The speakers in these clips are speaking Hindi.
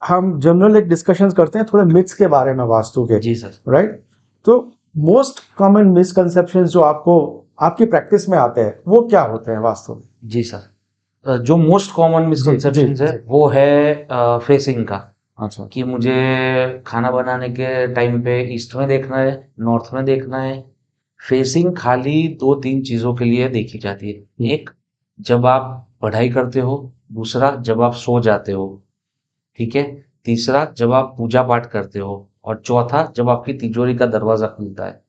हम जनरल एक डिस्कशंस करते हैं थोड़े मिथ्स के बारे में वास्तु के, जी सर। राइट? तो मोस्ट कॉमन मिसकंसेप्शंस जो आपको आपकी प्रैक्टिस में आते हैं वो क्या होते हैं वास्तु में? जी सर। जो मोस्ट कॉमन जी जी मिसकंसेप्शन है जी। वो है फेसिंग का, अच्छा। कि मुझे खाना बनाने के टाइम पे ईस्ट में देखना है, नॉर्थ में देखना है। फेसिंग खाली दो तीन चीजों के लिए देखी जाती है। एक, जब आप पढ़ाई करते हो। दूसरा, जब आप सो जाते हो। ठीक है। तीसरा, जब आप पूजा पाठ करते हो। और चौथा, जब आपकी तिजोरी का दरवाजा खुलता है।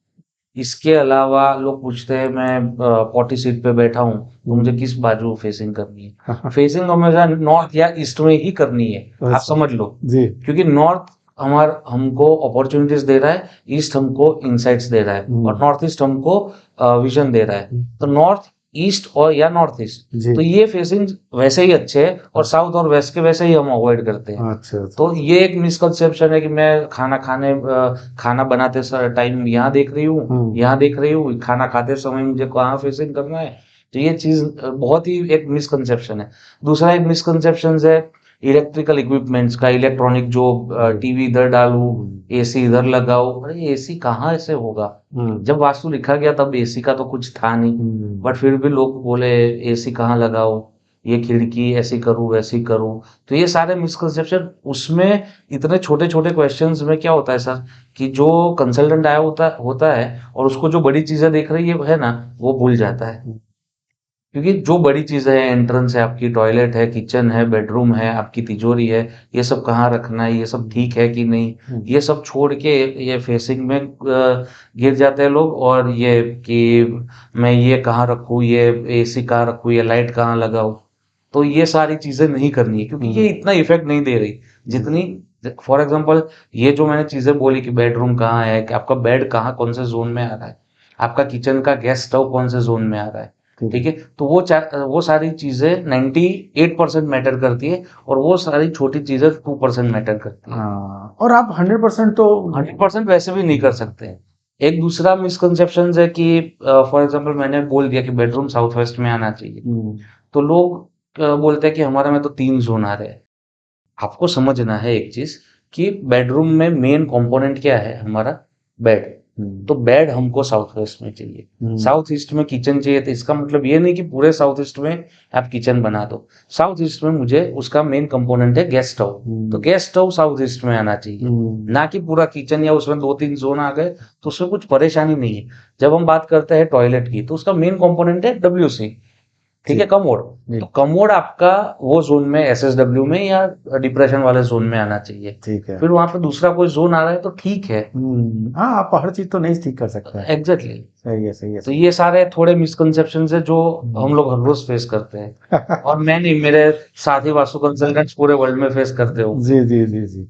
इसके अलावा लोग पूछते हैं, मैं पॉटी सीट पे बैठा हूँ तो मुझे किस बाजू फेसिंग करनी है। फेसिंग हमेशा नॉर्थ या ईस्ट में ही करनी है, आप अच्छा समझ लो। जी। क्योंकि नॉर्थ हमको अपॉर्चुनिटीज दे रहा है, ईस्ट हमको इनसाइट्स दे रहा है, और नॉर्थ ईस्ट हमको विजन दे रहा है। तो नॉर्थ ईस्ट और या नॉर्थ ईस्ट, जी। तो ये फेसिंग वैसे ही अच्छे है, और साउथ और वेस्ट के वैसे ही हम अवॉइड करते हैं। अच्छा अच्छा। तो ये एक मिसकंसेप्शन है कि मैं खाना बनाते टाइम यहाँ देख रही हूँ, यहाँ देख रही हूँ, खाना खाते समय मुझे कहाँ फेसिंग करना है। तो ये चीज बहुत ही एक मिसकंसेप्शन है। दूसरा एक मिसकंसेप्शन है इलेक्ट्रिकल इक्विपमेंट्स का, इलेक्ट्रॉनिक, जो टीवी इधर डालूं, एसी इधर लगाओ। अरे एसी कहाँ ऐसे होगा? जब वास्तु लिखा गया तब एसी का तो कुछ था नहीं, बट फिर भी लोग बोले एसी कहाँ लगाओ, ये खिड़की ऐसी करूँ वैसी करूँ। तो ये सारे मिसकंसेप्शन उसमें, इतने छोटे छोटे क्वेश्चंस में क्या होता है सर, कि जो कंसल्टेंट आया होता होता है और उसको जो बड़ी चीजें देख रही है ना, वो भूल जाता है। क्योंकि जो बड़ी चीजें हैं, एंट्रेंस है आपकी, टॉयलेट है, किचन है, बेडरूम है, आपकी तिजोरी है, ये सब कहाँ रखना है, ये सब ठीक है कि नहीं, ये सब छोड़ के ये फेसिंग में गिर जाते हैं लोग। और ये कि मैं ये कहाँ रखूँ, ये एसी कहाँ रखूँ, ये लाइट कहाँ लगाऊं। तो ये सारी चीजें नहीं करनी है, क्योंकि ये इतना इफेक्ट नहीं दे रही जितनी। फॉर एग्जाम्पल, ये जो मैंने चीजें बोली कि बेडरूम कहाँ है, कि आपका बेड कहाँ कौन से जोन में आ रहा है, आपका किचन का गैस स्टोव कौन से जोन में आ रहा है। ठीक है। तो वो सारी चीजें 98% मैटर करती है, और वो सारी छोटी चीजें 2% मैटर करती है। हाँ, और आप 100% तो 100% वैसे भी नहीं कर सकते। एक दूसरा मिसकंसेप्शन है कि फॉर एग्जाम्पल मैंने बोल दिया कि बेडरूम साउथ वेस्ट में आना चाहिए, तो लोग बोलते हैं कि हमारे में तो 3 जोन आ रहे हैं। आपको समझना है एक चीज, कि बेडरूम में मेन कंपोनेंट क्या है हमारा, बेड। तो बेड हमको साउथ वेस्ट में चाहिए, साउथ ईस्ट में किचन चाहिए। तो इसका मतलब ये नहीं कि पूरे साउथ ईस्ट में आप किचन बना दो। साउथ ईस्ट में मुझे उसका मेन कंपोनेंट है गैस स्टोव, तो गैस स्टोव साउथ ईस्ट में आना चाहिए, ना कि पूरा किचन, या उसमें 2-3 जोन आ गए तो उसमें कुछ परेशानी नहीं है। जब हम बात करते हैं टॉयलेट की, तो उसका मेन कंपोनेंट है WC। ठीक है, कमोड। तो कमोड आपका वो जोन में, SSW में या डिप्रेशन वाले जोन में आना चाहिए। ठीक है। फिर वहां पे दूसरा कोई जोन आ रहा है तो ठीक है। हाँ, आप हर चीज तो नहीं ठीक कर सकते हैं। एग्जैक्टली। सही है सही है तो ये सारे थोड़े मिसकंसेप्शन है जो हम लोग हर रोज फेस करते हैं। और मैं नहीं, मेरे साथी वास्तु कंसल्टेंट्स पूरे वर्ल्ड में फेस करते हो। जी जी जी जी।